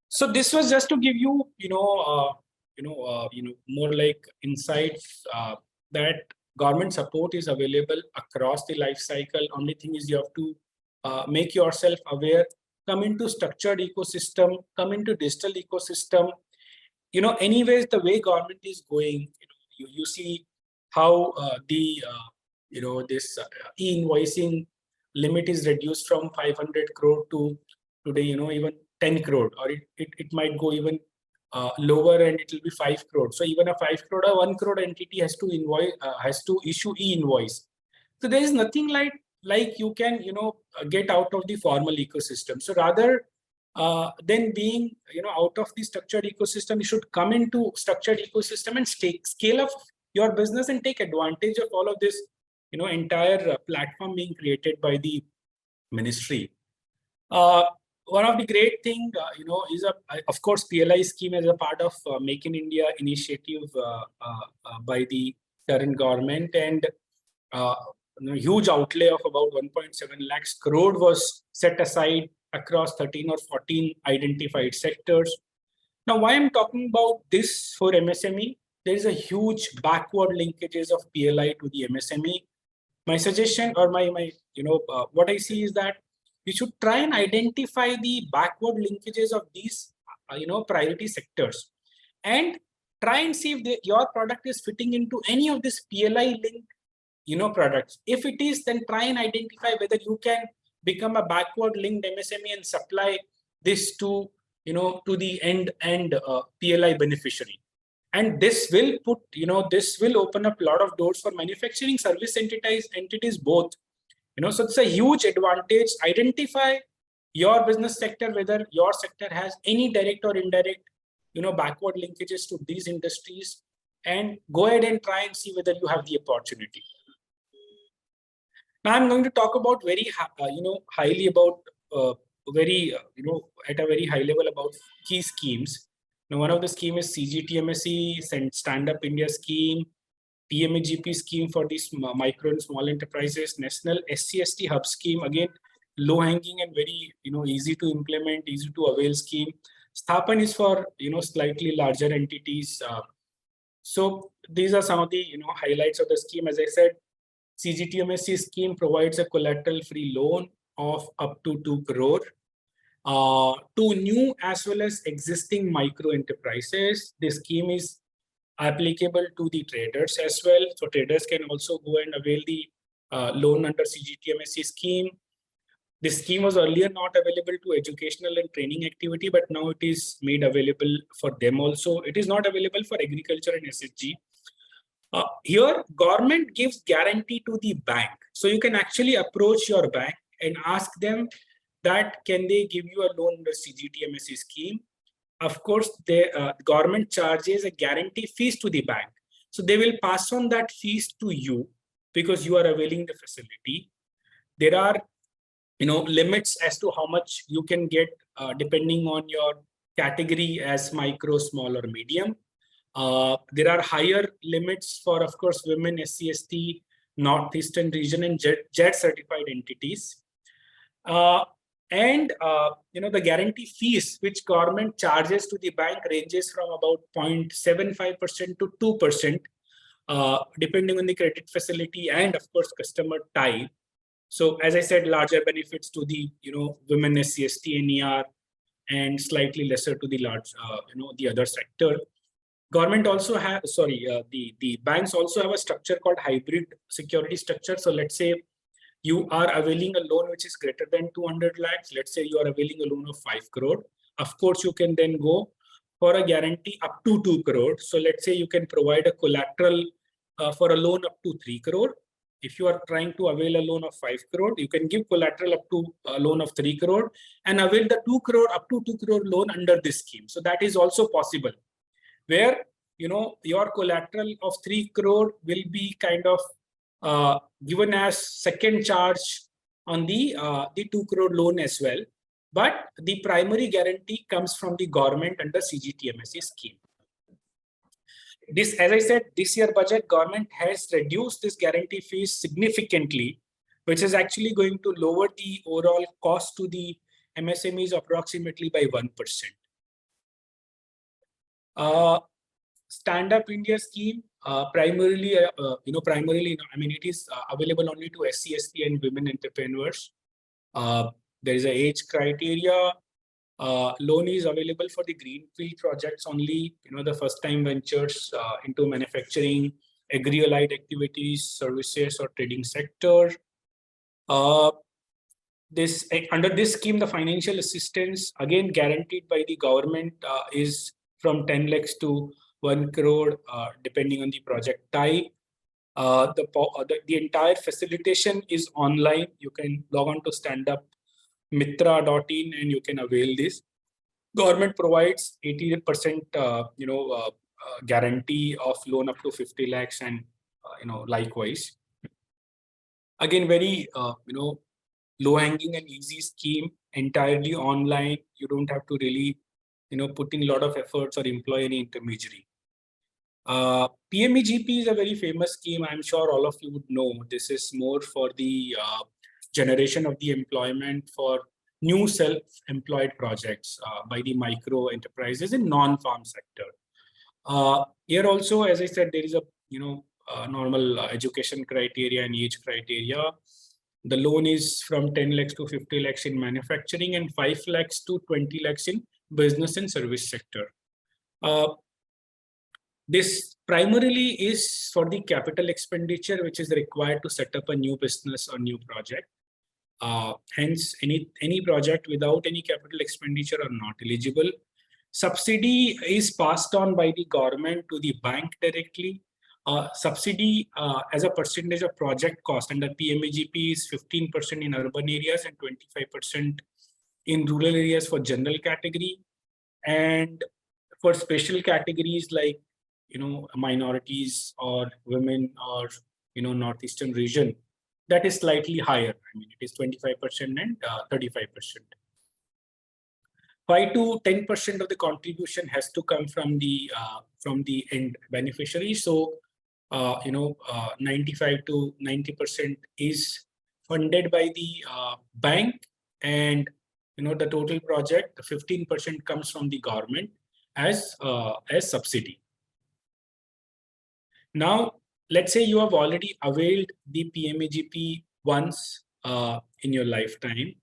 So this was just to give you, more like insights that government support is available across the life cycle. Only thing is you have to make yourself aware, come into structured ecosystem, come into digital ecosystem. Anyways, the way government is going, you see how this e-invoicing limit is reduced from 500 crore to today, even 10 crore, or it might go even lower, and it will be 5 crore. So even a 5 crore or 1 crore entity has to issue e-invoice. So there is nothing like you can get out of the formal ecosystem. So rather than being out of the structured ecosystem, you should come into structured ecosystem and scale up your business and take advantage of all of this entire platform being created by the ministry. One of the great thing, is of course PLI scheme as a part of Make in India initiative by the current government, and huge outlay of about 1.7 lakhs crore was set aside across 13 or 14 identified sectors. Now, why I'm talking about this for MSME? There is a huge backward linkages of PLI to the MSME. My suggestion, or my what I see is that we should try and identify the backward linkages of these priority sectors, and try and see if your product is fitting into any of these PLI linked products. If it is, then try and identify whether you can become a backward linked MSME and supply this to to the end PLI beneficiary. And this will open up a lot of doors for manufacturing service entities both. So it's a huge advantage. Identify your business sector, whether your sector has any direct or indirect, backward linkages to these industries, and go ahead and try and see whether you have the opportunity. Now I'm going to talk about very, highly about at a very high level about key schemes. Now, one of the scheme is CGTMSE, Stand Up India scheme, PMAGP scheme for these micro and small enterprises, National SCST Hub scheme, again, low hanging and very, easy to implement, easy to avail scheme. Sthapan is for, slightly larger entities. So these are some of the, highlights of the scheme. As I said, CGTMSE scheme provides a collateral-free loan of up to 2 crore to new as well as existing micro enterprises. This scheme is applicable to the traders as well. So traders can also go and avail the loan under CGTMSE scheme. This scheme was earlier not available to educational and training activity, but now it is made available for them also. It is not available for agriculture and SHG. Here, government gives guarantee to the bank. So you can actually approach your bank and ask them that can they give you a loan under CGTMSE scheme. Of course, the government charges a guarantee fees to the bank. So they will pass on that fees to you because you are availing the facility. There are limits as to how much you can get depending on your category as micro, small, or medium. There are higher limits for, of course, women, SC, ST, Northeastern region and JET certified entities. The guarantee fees which government charges to the bank ranges from about 0.75% to 2%, depending on the credit facility and of course customer type. So as I said, larger benefits to the women, SC, ST, NER, and slightly lesser to the large the other sector. Government also have the banks also have a structure called hybrid security structure. So let's say you are availing a loan which is greater than 200 lakhs. Let's say you are availing a loan of 5 crore. Of course, you can then go for a guarantee up to 2 crore. So let's say you can provide a collateral for a loan up to 3 crore. If you are trying to avail a loan of 5 crore, you can give collateral up to a loan of 3 crore and avail the 2 crore up to 2 crore loan under this scheme. So that is also possible, where your collateral of 3 crore will be kind of given as second charge on the 2 crore loan as well, but the primary guarantee comes from the government under CGTMSE scheme. This, as I said, this year budget government has reduced this guarantee fees significantly, which is actually going to lower the overall cost to the MSMEs approximately by 1%. Stand Up India scheme, primarily, I mean, it is available only to SC, ST and women entrepreneurs. There is a age criteria. Loan is available for the greenfield projects only, the first time ventures into manufacturing, agri-allied activities, services or trading sector. Under this scheme, the financial assistance, again guaranteed by the government, is from 10 lakhs to 1 crore, depending on the project type. The entire facilitation is online. You can log on to standupmitra.in and you can avail this. Government provides 80% guarantee of loan up to 50 lakhs and likewise. Again, very low-hanging and easy scheme, entirely online. You don't have to really put in a lot of efforts or employ any intermediary. PMEGP is a very famous scheme. I'm sure all of you would know. This is more for the generation of the employment for new self-employed projects by the micro enterprises in non-farm sector. Here also, as I said, there is a normal education criteria and age criteria. The loan is from 10 lakhs to 50 lakhs in manufacturing and 5 lakhs to 20 lakhs in business and service sector. This primarily is for the capital expenditure, which is required to set up a new business or new project. Hence, any project without any capital expenditure are not eligible. Subsidy is passed on by the government to the bank directly. Subsidy as a percentage of project cost under PMEGP is 15% in urban areas and 25% in rural areas for general category. And for special categories like minorities or women or northeastern region, that is slightly higher. I mean, it is 25% and 35%. 5 to 10% of the contribution has to come from the end beneficiary. So 95 to 90% is funded by the bank, and the total project, the 15% comes from the government as subsidy. Now, let's say you have already availed the PMEGP once in your lifetime,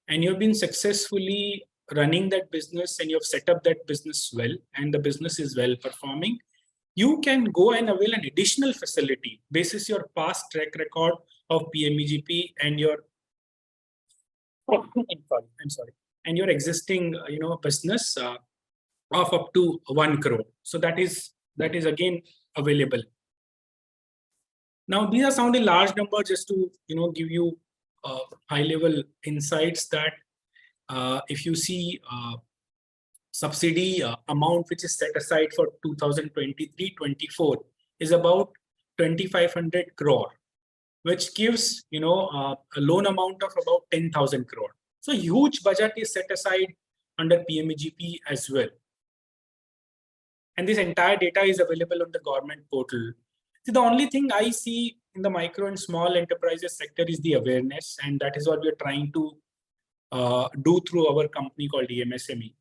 and you've been successfully running that business and you've set up that business well, and the business is well performing. You can go and avail an additional facility basis your past track record of PMEGP and your and your existing business of up to 1 crore. So that is again available. Now, these are sounding large numbers just to give you high-level insights that if you see subsidy amount which is set aside for 2023-24 is about 2,500 crore, which gives a loan amount of about 10,000 crore. So huge budget is set aside under PMEGP as well. And this entire data is available on the government portal. So the only thing I see in the micro and small enterprises sector is the awareness, and that is what we are trying to do through our company called EMSME.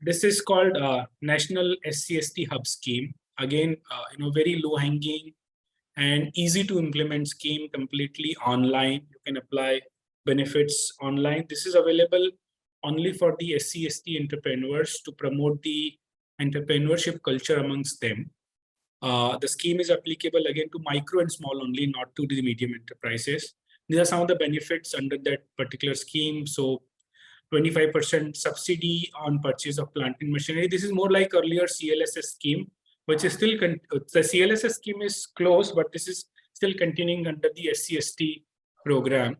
This is called National SCST Hub Scheme. Again, very low hanging and easy to implement scheme, completely online. You can apply benefits online. This is available only for the SCST entrepreneurs to promote the entrepreneurship culture amongst them. The scheme is applicable again to micro and small only, not to the medium enterprises. These are some of the benefits under that particular scheme. So 25% subsidy on purchase of plant and machinery. This is more like earlier CLSS scheme, which is still, the CLSS scheme is closed, but this is still continuing under the SCST program.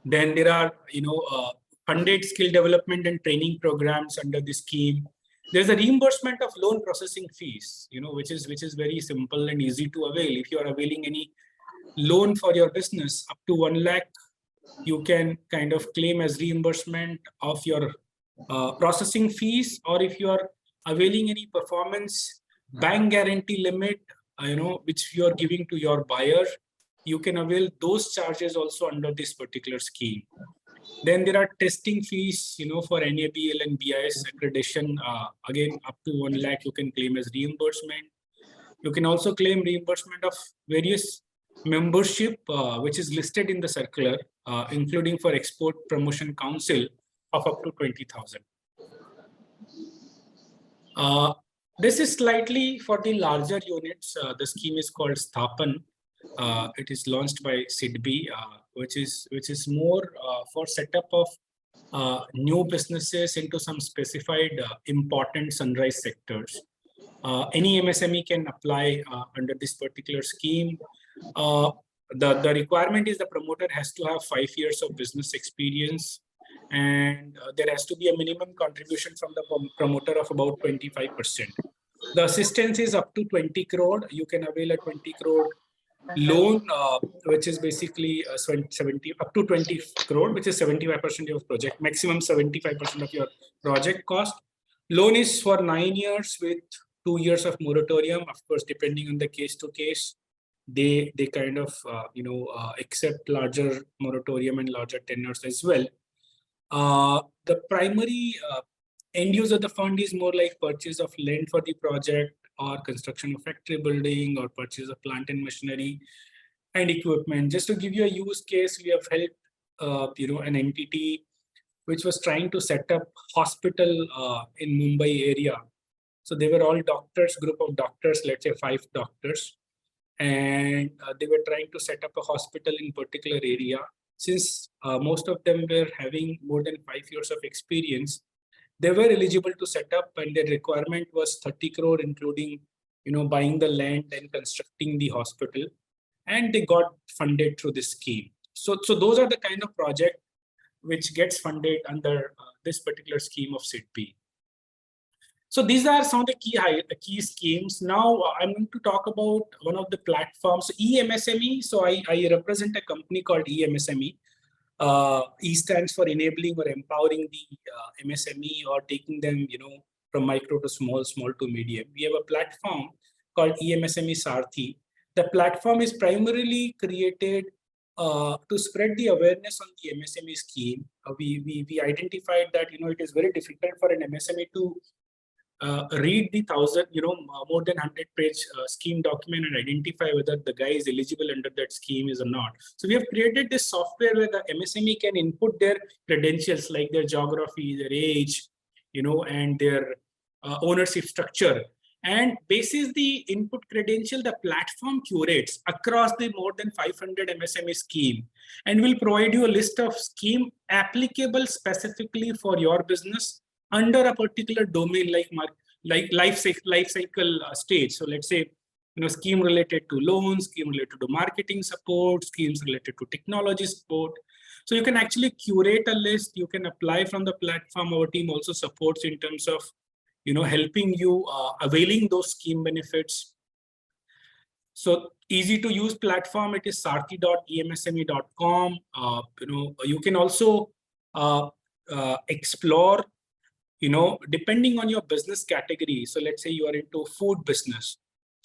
Then there are, funded skill development and training programs under the scheme. There's a reimbursement of loan processing fees, which is very simple and easy to avail. If you are availing any loan for your business up to 1 lakh, you can kind of claim as reimbursement of your processing fees, or if you are availing any performance bank guarantee limit, which you are giving to your buyer, you can avail those charges also under this particular scheme. Then there are testing fees, for NABL and BIS accreditation. Again, up to 1 lakh, you can claim as reimbursement. You can also claim reimbursement of various membership, which is listed in the circular, including for Export Promotion Council of up to 20,000. This is slightly for the larger units. The scheme is called Sthapan. It is launched by SIDBI, which is more for setup of new businesses into some specified important sunrise sectors. Any MSME can apply under this particular scheme. The requirement is the promoter has to have 5 years of business experience, and there has to be a minimum contribution from the promoter of about 25%. The assistance is up to 20 crore. You can avail a 20 crore loan, which is basically 70 up to 20 crore, which is 75% of your project, maximum 75% of your project cost. Loan is for 9 years with 2 years of moratorium. Of course, depending on the case to case, they kind of accept larger moratorium and larger tenures as well. The primary end use of the fund is more like purchase of land for the project, or construction of factory building, or purchase of plant and machinery and equipment. Just to give you a use case, we have helped an entity which was trying to set up hospital in Mumbai area. So they were all doctors, group of doctors, let's say 5 doctors, and they were trying to set up a hospital in particular area. Since most of them were having more than 5 years of experience, they were eligible to set up, and their requirement was 30 crore, including buying the land and constructing the hospital, and they got funded through this scheme. So those are the kind of project which gets funded under this particular scheme of SIDBI. So these are some of the key schemes. Now I'm going to talk about one of the platforms, eMSME. So I represent a company called eMSME. E stands for enabling or empowering the MSME, or taking them, from micro to small to medium. We have a platform called eMSME Sarthi. The platform is primarily created to spread the awareness on the MSME scheme. We identified that it is very difficult for an MSME to read the more than 100-page scheme document and identify whether the guy is eligible under that scheme is or not. So we have created this software where the MSME can input their credentials, like their geography, their age, and their ownership structure. And basis the input credential, the platform curates across the more than 500 MSME scheme, and will provide you a list of scheme applicable specifically for your business under a particular domain, like life cycle stage. So let's say scheme related to loans, scheme related to marketing support, schemes related to technology support. So you can actually curate a list. You can apply from the platform. Our team also supports in terms of helping you availing those scheme benefits. So easy to use platform. It is sarthi.emsme.com. You can also explore, depending on your business category. So let's say you are into food business.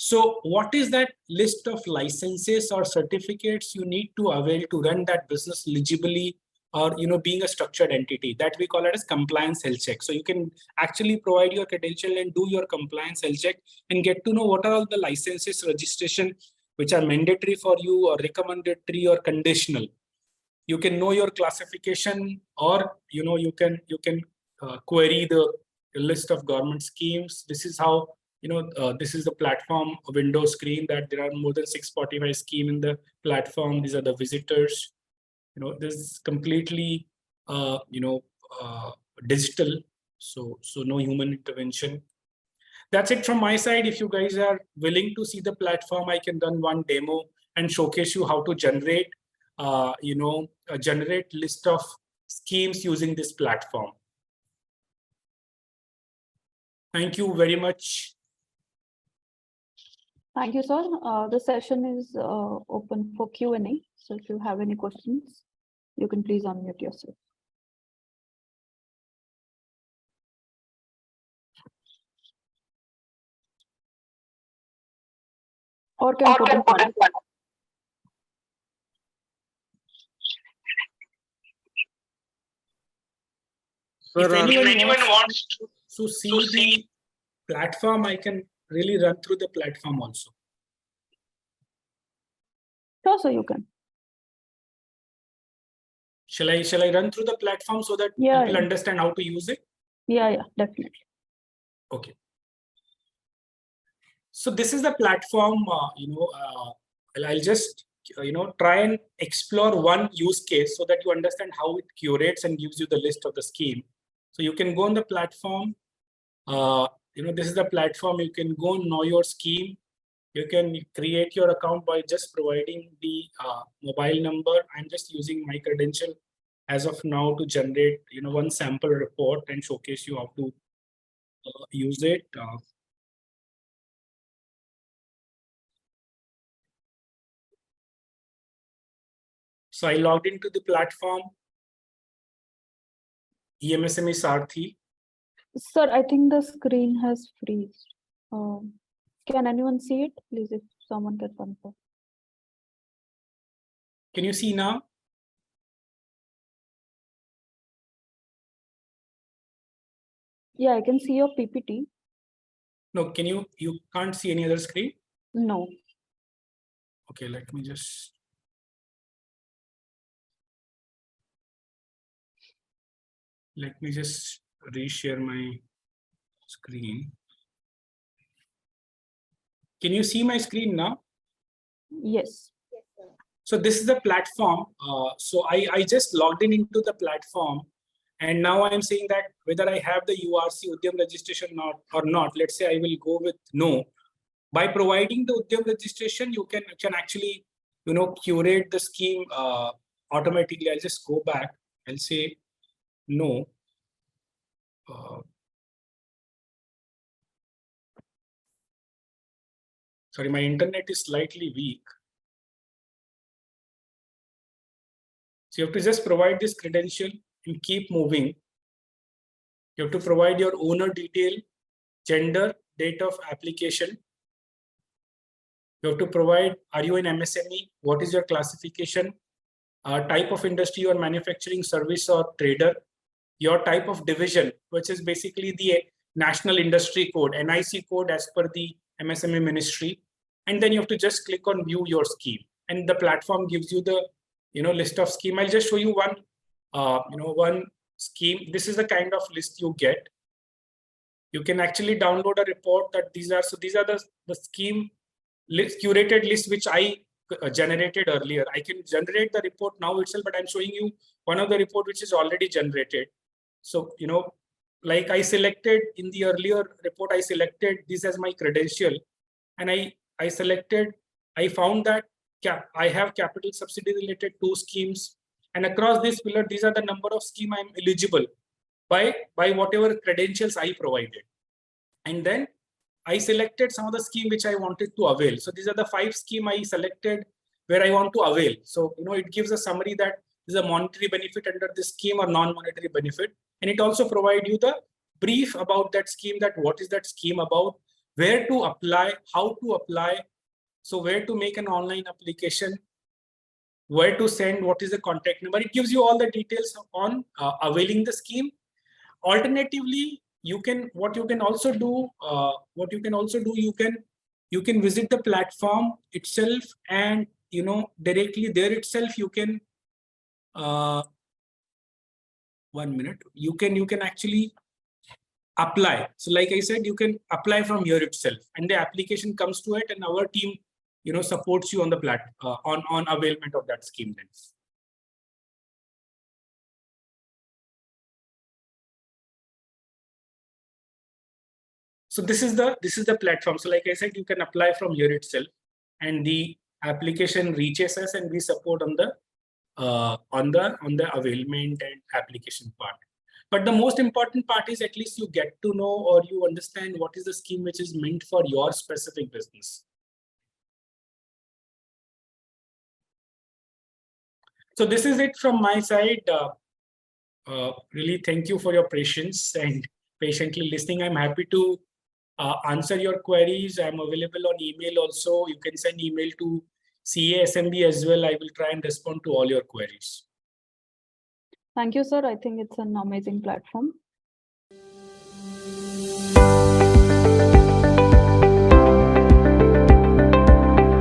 So what is that list of licenses or certificates you need to avail to run that business legibly, or being a structured entity? That we call it as compliance health check. So you can actually provide your credential and do your compliance health check and get to know what are all the licenses, registration which are mandatory for you or recommendatory or conditional. You can know your classification, or you can query the list of government schemes. This is how this is the platform window screen, that there are more than 645 schemes in the platform. These are the visitors. This is completely digital, so no human intervention. That's it from my side. If you guys are willing to see the platform, I can run one demo and showcase you how to generate generate list of schemes using this platform. Thank you very much. Thank you, sir. The session is open for Q&A. So if you have any questions, you can please unmute yourself. Or can put in one. If anyone wants to see the platform, I can really run through the platform also. Sure, so you can. Shall I run through the platform so that people understand how to use it? Yeah, definitely. Okay. So this is the platform. I'll just try and explore one use case so that you understand how it curates and gives you the list of the scheme. So you can go on the platform. This is the platform. You can go and know your scheme. You can create your account by just providing the mobile number. I'm just using my credential as of now to generate one sample report and showcase you how to use it. So I logged into the platform, EMSME Sarthi. Sir, I think the screen has freezed. Can anyone see it? Please, if someone can confirm. Can you see now? Yeah, I can see your PPT. No, you can't see any other screen? No. Okay, let me just. Let me just reshare my screen. Can you see my screen now? Yes. So this is the platform. So I just logged into the platform, and now I'm saying that whether I have the URC Udyam registration or not, let's say I will go with no. By providing the Udyam registration, you can actually curate the scheme automatically. I'll just go back. I'll say no. Sorry, my internet is slightly weak. So you have to just provide this credential and keep moving. You have to provide your owner detail, gender, date of application. You have to provide, are you an MSME? What is your classification? Type of industry or manufacturing, service or trader. Your type of division, which is basically the National Industry Code, NIC code as per the MSME ministry. And then you have to just click on view your scheme. And the platform gives you the list of scheme. I'll just show you one one scheme. This is the kind of list you get. You can actually download a report that these are the scheme list, curated list which I generated earlier. I can generate the report now itself, but I'm showing you one of the report which is already generated. So like I selected in the earlier report, I selected this as my credential, and I found that I have capital subsidy related 2 schemes, and across this pillar, these are the number of scheme I'm eligible by whatever credentials I provided. And then I selected some of the scheme which I wanted to avail. So these are the 5 scheme I selected where I want to avail. So it gives a summary that is a monetary benefit under this scheme or non-monetary benefit, and it also provides you the brief about that scheme, that what is that scheme about, where to apply, how to apply. So where to make an online application, where to send, what is the contact number. It gives you all the details on availing the scheme. Alternatively, what you can also do, you can visit the platform itself, and directly there itself you can 1 minute, you can actually apply. So like I said, you can apply from here itself, and the application comes to it, and our team supports you on the on availment of that scheme then. So this is the platform. So like I said, you can apply from here itself, and the application reaches us, and we support on the availment and application part. But the most important part is at least you get to know, or you understand what is the scheme which is meant for your specific business. So this is it from my side. Really, thank you for your patience and patiently listening. I'm happy to answer your queries. I'm available on email also. You can send email to CASMB as well. I will try and respond to all your queries. Thank you, sir. I think it's an amazing platform.